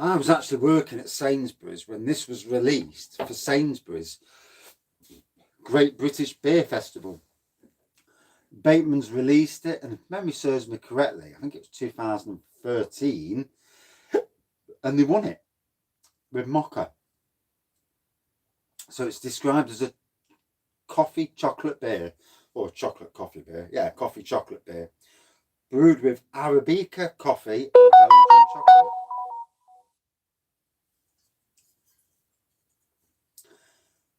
I was actually working at Sainsburys when this was released for Sainsbury's Great British Beer Festival. Batemans released it, and if memory serves me correctly, I think it was 2013, and they won it with Mocha. So it's described as a coffee chocolate beer, or chocolate coffee beer. Yeah, coffee chocolate beer, brewed with Arabica coffee and Belgian chocolate.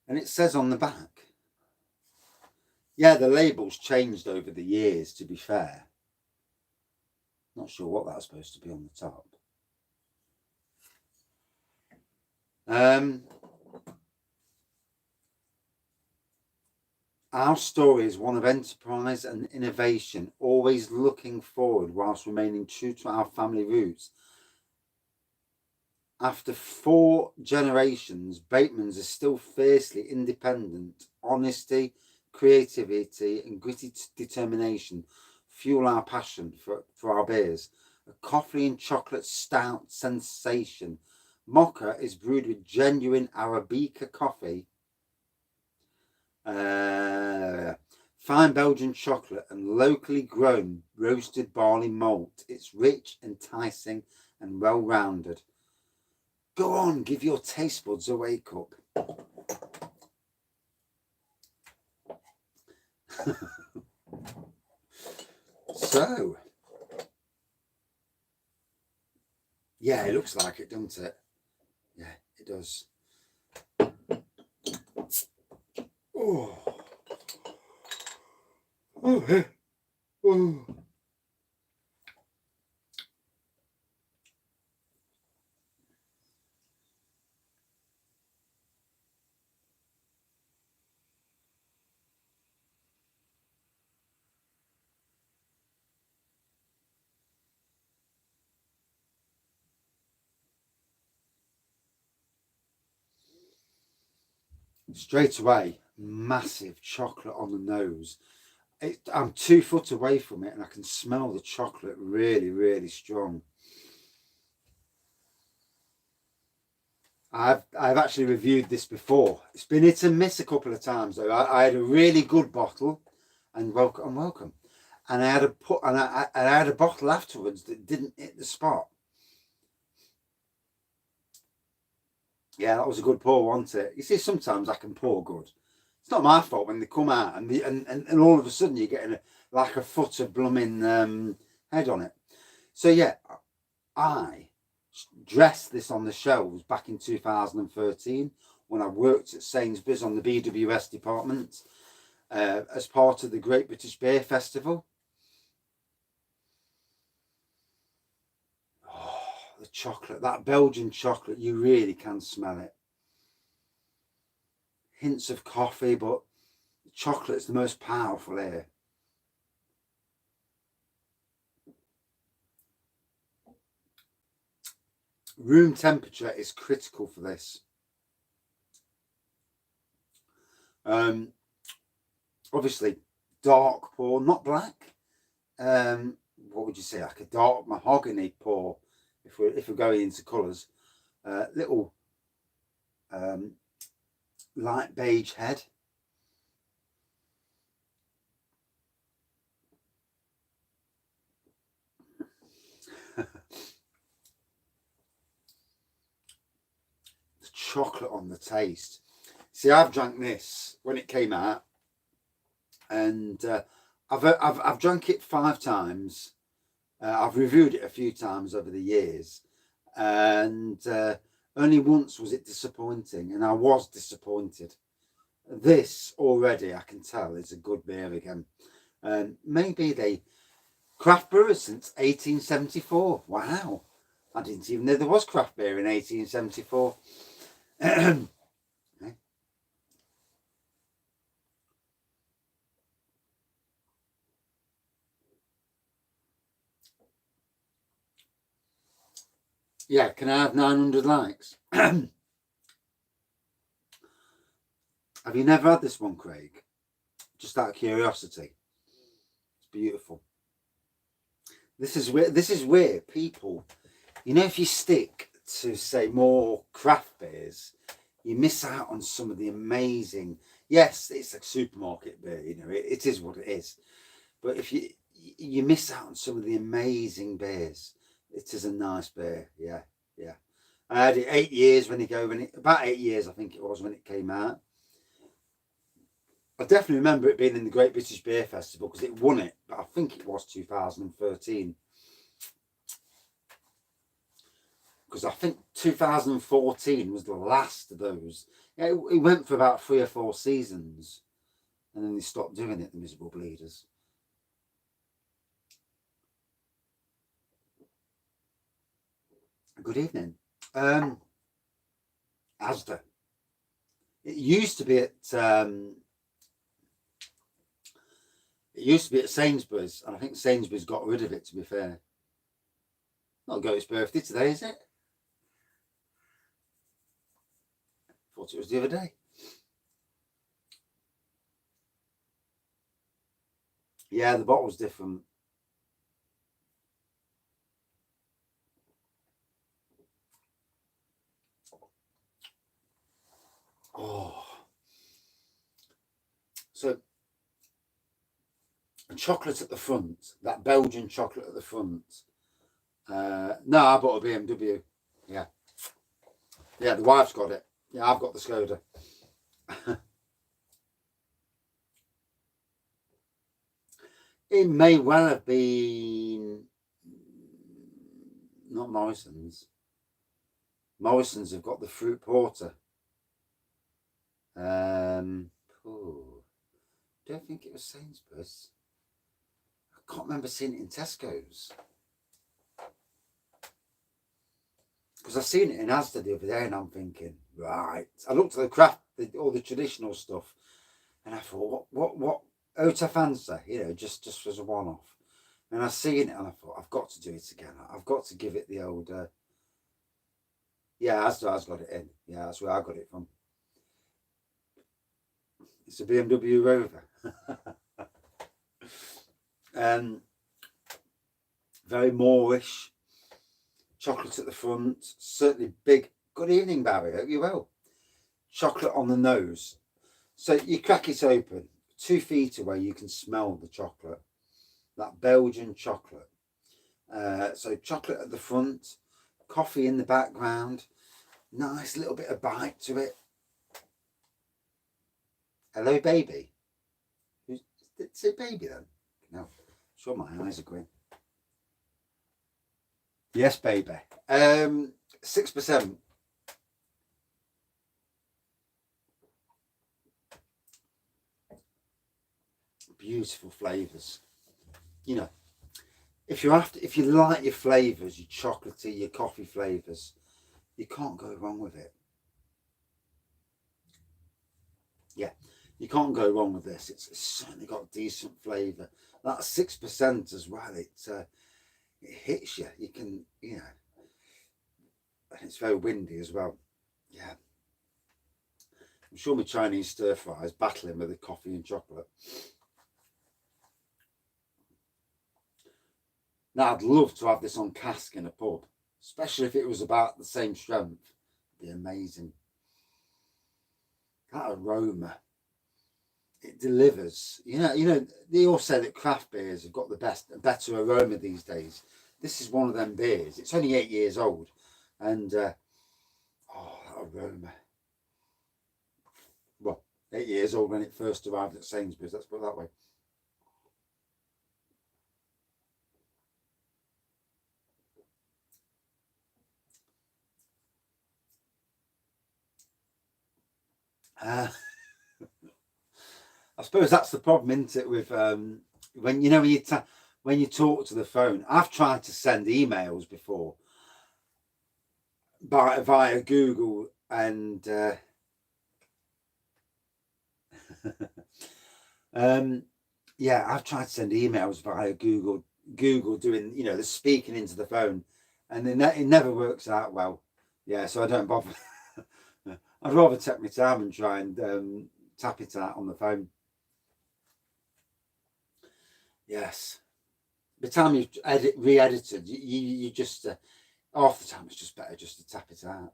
And it says on the back, yeah, the label's changed over the years, to be fair. Not sure what that's supposed to be on the top. Our story is one of enterprise and innovation, always looking forward whilst remaining true to our family roots. After 4 generations, Batemans is still fiercely independent. Honesty, creativity and gritty determination fuel our passion for our beers. A coffee and chocolate stout sensation. Mocha is brewed with genuine Arabica coffee, fine Belgian chocolate and locally grown roasted barley malt. It's rich, enticing and well-rounded. Go on, give your taste buds a wake up. So, yeah, it looks like it, doesn't it? Yeah, it does. Oh, oh, oh. Straight away, massive chocolate on the nose. I'm 2 foot away from it and I can smell the chocolate really, really strong. I've actually reviewed this before. It's been hit and miss a couple of times though. I had a really good bottle, and welcome. And I had a bottle afterwards that didn't hit the spot. Yeah, that was a good pour, wasn't it? You see, sometimes I can pour good. It's not my fault when they come out and all of a sudden you're getting like a foot of blooming head on it. So yeah, I dressed this on the shelves back in 2013 when I worked at Sainsbury's on the BWS department as part of the Great British Beer Festival. Oh, the chocolate, that Belgian chocolate, you really can smell it. Hints of coffee, but chocolate's the most powerful here. Room temperature is critical for this. Obviously dark pour, not black. What would you say, like a dark mahogany pour if we're going into colours. Little light beige head. The chocolate on the taste. See, I've drank this when it came out, and I've drank it 5 times. I've reviewed it a few times over the years, and only once was it disappointing, and I was disappointed. This already, I can tell, is a good beer again. Maybe they craft brewers since 1874. Wow, I didn't even know there was craft beer in 1874. Yeah, can I have 900 likes? Have you never had this one, Craig? Just out of curiosity. It's beautiful. This is where people, you know, if you stick to say more craft beers, you miss out on some of the amazing. Yes, it's a supermarket beer, you know, it is what it is. But if you miss out on some of the amazing beers, it is a nice beer. Yeah, yeah. I had it 8 years about 8 years, I think it was, when it came out. I definitely remember it being in the Great British Beer Festival because it won it, but I think it was 2013. Because I think 2014 was the last of those. Yeah, it went for about 3 or 4 seasons, and then they stopped doing it, the miserable bleeders. Good evening. Asda. It used to be at Sainsburys, and I think Sainsbury's got rid of it, to be fair. Not Goat's birthday today, is it? Thought it was the other day. Yeah, the bottle's different. Oh. So, chocolate at the front, that Belgian chocolate at the front. No, I bought a BMW. Yeah. Yeah, the wife's got it. Yeah, I've got the Skoda. It may well have been not Morrison's. Morrison's have got the fruit porter. Don't think it was Sainsbury's. I can't remember seeing it in Tesco's. Because I've seen it in Asda the other day, and I'm thinking, right. I looked at the craft, all the traditional stuff, and I thought, what Ota fancy, you know, just as a one-off. And I seen it, and I thought, I've got to do it again. I've got to give it the old. Yeah, Asda's got it in. Yeah, that's where I got it from. It's a BMW Rover. Very Moorish. Chocolate at the front, certainly big. Good evening, Barry. Hope you well. Chocolate on the nose. So you crack it open, 2 feet away, you can smell the chocolate. That Belgian chocolate. So chocolate at the front, coffee in the background, nice little bit of bite to it. Hello, baby. Did it say baby then? No, I'm sure my eyes are green. Yes, baby. 6%. Beautiful flavours. You know, if you like your flavours, your chocolatey, your coffee flavours, you can't go wrong with it. Yeah, you can't go wrong with this. It's certainly got decent flavour. That 6% as well. It hits you. You can, you know, and it's very windy as well. Yeah, I'm sure my Chinese stir fry is battling with the coffee and chocolate. Now, I'd love to have this on cask in a pub, especially if it was about the same strength. It'd be amazing. That aroma, it delivers. You know, they all say that craft beers have got better aroma these days. This is one of them beers. It's only 8 years old, and that aroma. Well, 8 years old when it first arrived at Sainsbury's. Let's put it that way. I suppose that's the problem, isn't it? With when you talk to the phone. I've tried to send emails before via Google, and yeah, I've tried to send emails via Google doing, you know, the speaking into the phone, and then it never works out well. Yeah, so I don't bother. I'd rather take my time and try and tap it out on the phone. Yes. By the time you've re-edited, you just half the time it's just better just to it out.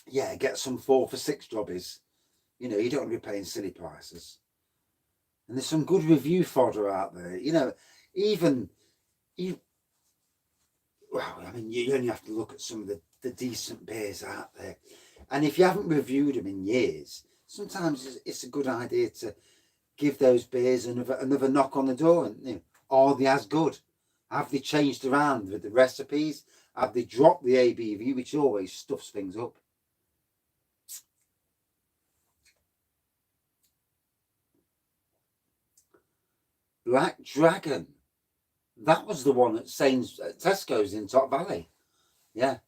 Yeah, get some 4 for $6 jobbies. You know, you don't want to be paying silly prices. And there's some good review fodder out there. You know, even you. Well, I mean, you only have to look at some of the decent beers out there, and if you haven't reviewed them in years, sometimes it's a good idea to give those beers another knock on the door. And you know, are they as good? Have they changed around with the recipes? Have they dropped the ABV, which always stuffs things up? Black Dragon. That was the one at Tesco's in Top Valley. Yeah,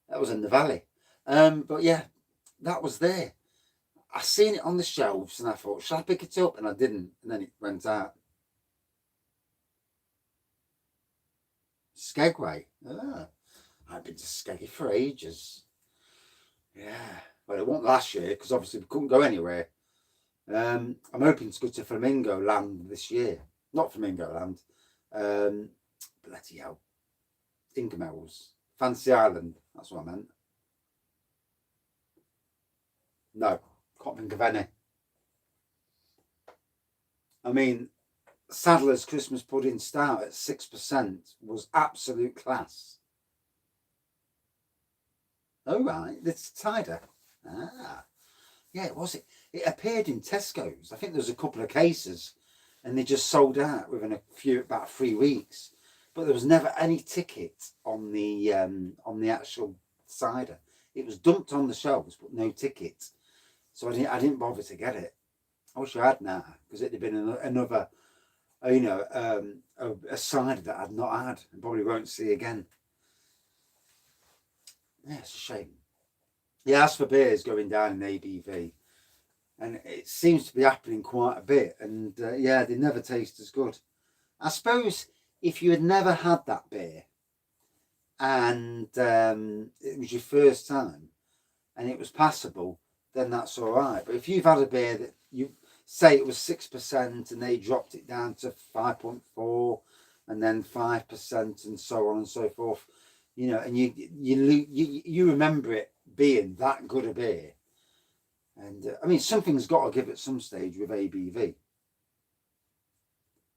that was in the valley. But yeah, that was there. I seen it on the shelves and I thought, should I pick it up? And I didn't. And then it went out. Skegway. Ah, I've been to Skeggy for ages. Yeah. Well, it wasn't last year because obviously we couldn't go anywhere. I'm hoping to go to Flamingo Land this year. Not Flamingo Land. Bloody hell. Incomel's. Fancy Island. That's what I meant. No, can't think of any. I mean, Sadler's Christmas Pudding Stout at 6% was absolute class. Oh, right. It's cider. Ah. Yeah, it was. It appeared in Tesco's. I think there was a couple of cases and they just sold out within about 3 weeks. But there was never any ticket on the actual cider. It was dumped on the shelves, but no ticket. So I didn't bother to get it. I wish I had now, because it'd have been another, you know, a cider that I'd not had and probably won't see again. Yeah, it's a shame. Yeah, as for beers going down in ABV, and it seems to be happening quite a bit. And yeah, they never taste as good. I suppose if you had never had that beer and it was your first time and it was passable, then that's all right. But if you've had a beer that you say it was 6% and they dropped it down to 5.4 and then 5% and so on and so forth, you know, and you remember it being that good a beer. And I mean, something's got to give at some stage with ABV.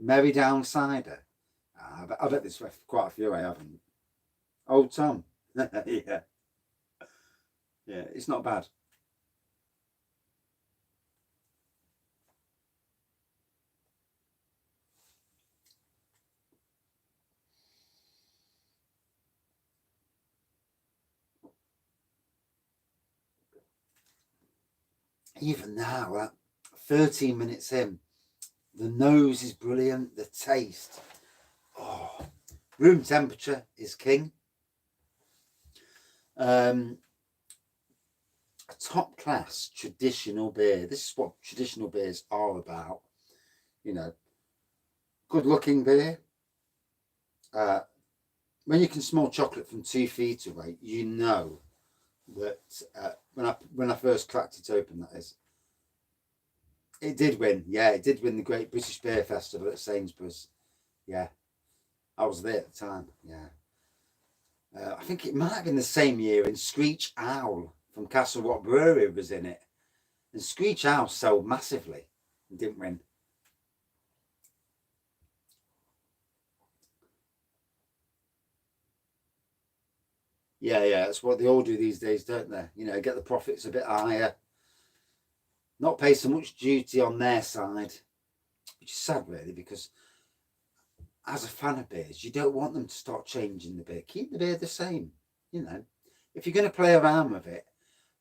Merry Down Cider. I bet there's quite a few I haven't. Old Tom. Yeah. Yeah, it's not bad. Even now, 13 minutes in, the nose is brilliant, the taste. Oh, room temperature is king. A top class traditional beer. This is what traditional beers are about. You know, good looking beer. When you can smell chocolate from 2 feet away, you know that when I first cracked it open, that is, it did win. Yeah, it did win the Great British Beer Festival at Sainsburys. Yeah, I was there at the time. Yeah, I think it might have been the same year. And Screech Owl from Castle Rock Brewery was in it, and Screech Owl sold massively and didn't win. Yeah, that's what they all do these days, don't they? You know, get the profits a bit higher, not pay so much duty on their side, which is sad, really, because as a fan of beers, you don't want them to start changing the beer. Keep the beer the same. You know, if you're going to play around with it,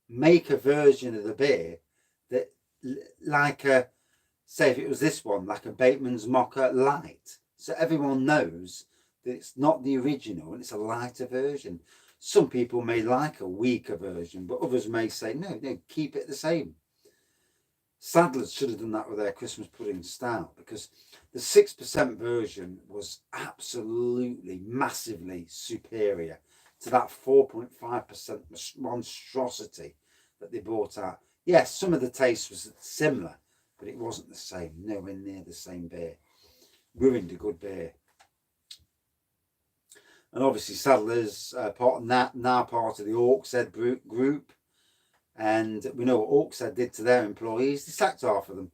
make a version of the beer that, like say if it was this one, like a Batemans Mocha Light, so everyone knows that it's not the original and it's a lighter version. Some people may like a weaker version, but others may say, no, keep it the same. Sadler's should have done that with their Christmas Pudding Stout, because the 6% version was absolutely massively superior to that 4.5% monstrosity that they brought out. Yes, some of the taste was similar, but it wasn't the same, nowhere near the same beer. Ruined a good beer. And obviously Sadler's now part of the Hawkshead group, and we know what Hawkshead did to their employees. They sacked half of them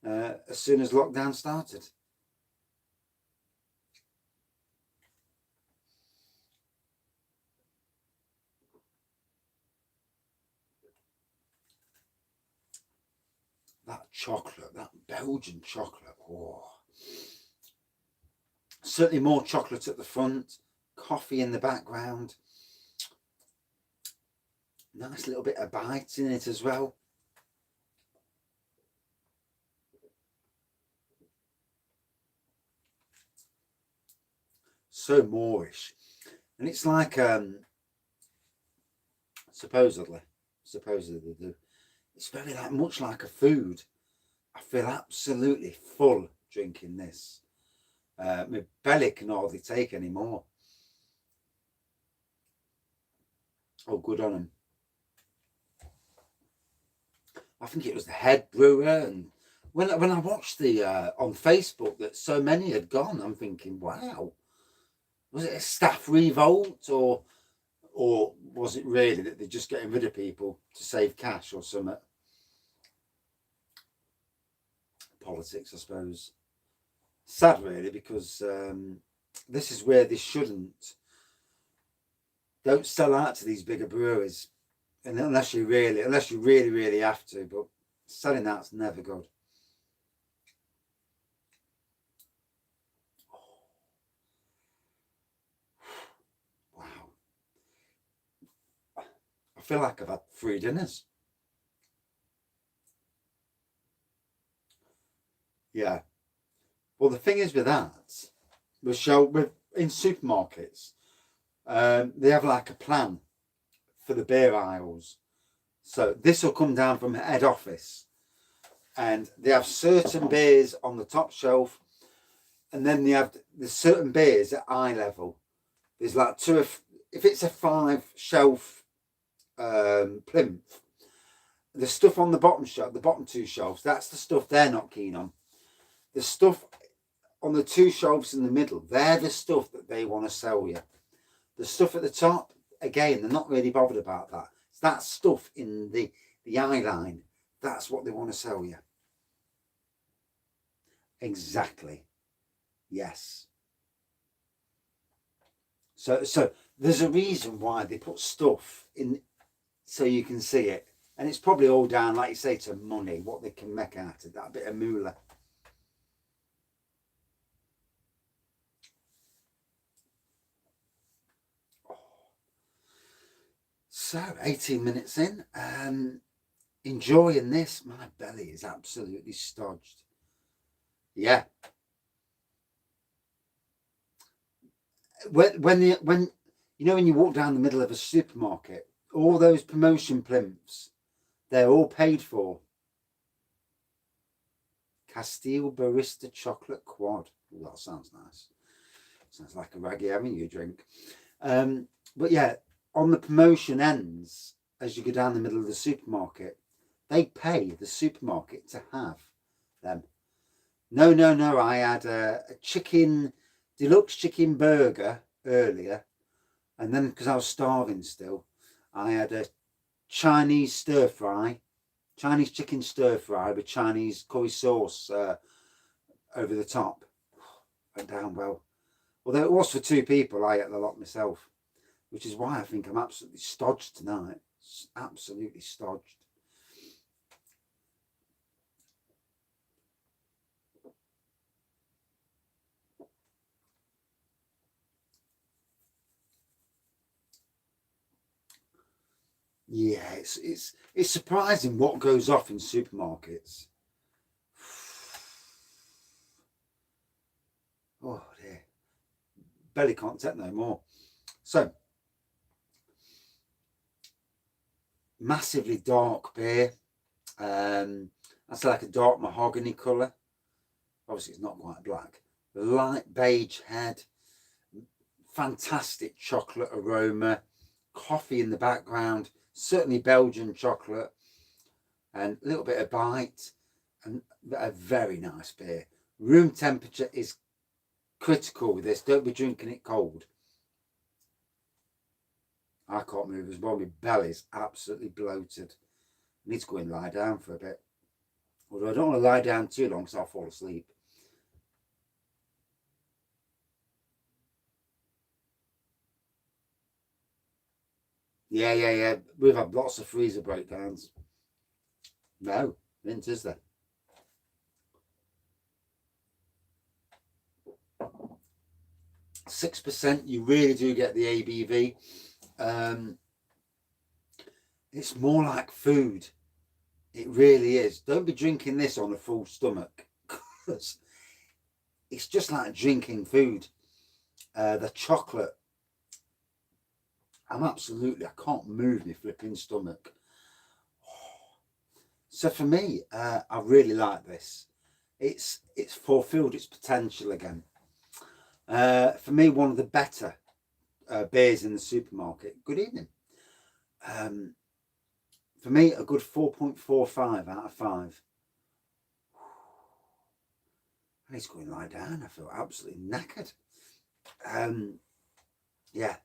as soon as lockdown started. That chocolate, that Belgian chocolate, oh. Certainly more chocolate at the front, coffee in the background. Nice little bit of bite in it as well. So Moorish. And it's like, supposedly they do. It's very much like a food. I feel absolutely full drinking this. My belly can hardly take any more. Oh, good on them. I think it was the head brewer, and when I watched the on Facebook that so many had gone, I'm thinking, wow, was it a staff revolt, or was it really that they're just getting rid of people to save cash or something? Politics, I suppose. Sad, really, because this is where they don't sell out to these bigger breweries, and unless you really have to. But selling out's never good. Wow, I feel like I've had 3 dinners. Yeah. Well, the thing is with that, in supermarkets, they have like a plan for the beer aisles. So this will come down from head office, and they have certain beers on the top shelf, and then they have the certain beers at eye level. There's like if it's a 5 shelf plinth, the stuff on the bottom shelf, the bottom 2 shelves, that's the stuff they're not keen on. The stuff on the 2 shelves in the middle, they're the stuff that they want to sell you. The stuff at the top, again, they're not really bothered about that. It's that stuff in the eye line. That's what they want to sell you. Exactly. Yes. So there's a reason why they put stuff in so you can see it. And it's probably all down, like you say, to money, what they can make out of that bit of moolah. So 18 minutes in, enjoying this. My belly is absolutely stodged. Yeah. When you walk down the middle of a supermarket, all those promotion plinths, they're all paid for. Castile Barista Chocolate Quad. Oh, that sounds nice. Sounds like a Wraggy Avenue drink. But yeah, on the promotion ends, as you go down the middle of the supermarket, they pay the supermarket to have them. No, I had a deluxe chicken burger earlier, and then because I was starving still, I had a Chinese chicken stir fry with Chinese curry sauce over the top. Went down well. Although it was for 2 people, I ate a lot myself, which is why I think I'm absolutely stodged tonight. Absolutely stodged. Yeah, it's surprising what goes off in supermarkets. Oh dear, belly can't take no more. So, massively dark beer. That's like a dark mahogany colour. Obviously, it's not quite black. Light beige head. Fantastic chocolate aroma. Coffee in the background. Certainly Belgian chocolate. And a little bit of bite. And a very nice beer. Room temperature is critical with this. Don't be drinking it cold. I can't move as well. My belly's absolutely bloated. I need to go and lie down for a bit. Although I don't want to lie down too long because I'll fall asleep. Yeah. We've had lots of freezer breakdowns. No, mint, is there? 6%, you really do get the ABV. It's more like food. It really is. Don't be drinking this on a full stomach, because it's just like drinking food. The chocolate, I can't move my flipping stomach. So for me, I really like this. It's fulfilled its potential again. For me, one of the better beers in the supermarket. Good evening. For me, a good 4.45 out of 5. I need to go and lie down. I feel absolutely knackered. Yeah,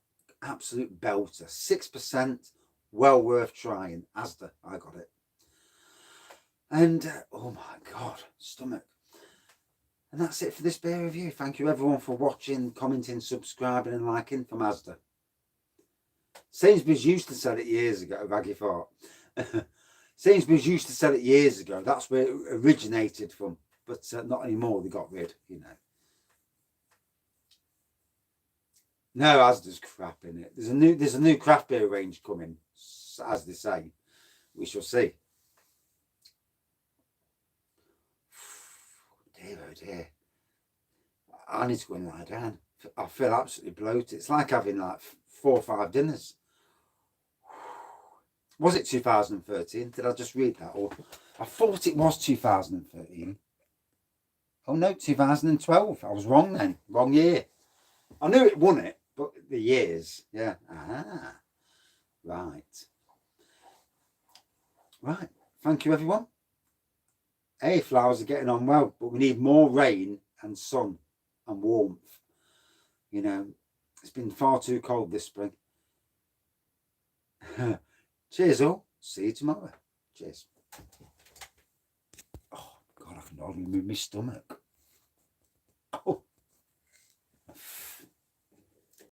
absolute belter. 6%, well worth trying. Asda, I got it. And oh my God, stomach. And that's it for this beer review. Thank you everyone for watching, commenting, subscribing and liking from Asda. Sainsbury's used to sell it years ago, Raggy Fart. Sainsbury's used to sell it years ago. That's where it originated from. But not anymore. They got rid, you know. No, Asda's crap in it. There's a new craft beer range coming, as they say. We shall see. Dear, oh dear. I need to go and lie down. I feel absolutely bloated. It's like having like 4 or 5 dinners. Was it 2013? Did I just read that? Or I thought it was 2013. Oh no, 2012. I was wrong then. Wrong year. I knew it won it, but the years. Yeah. Ah. Right. Right. Thank you, everyone. Hey, flowers are getting on well, but we need more rain and sun and warmth. You know, it's been far too cold this spring. Cheers all. See you tomorrow. Cheers. Oh God, I can hardly move my stomach.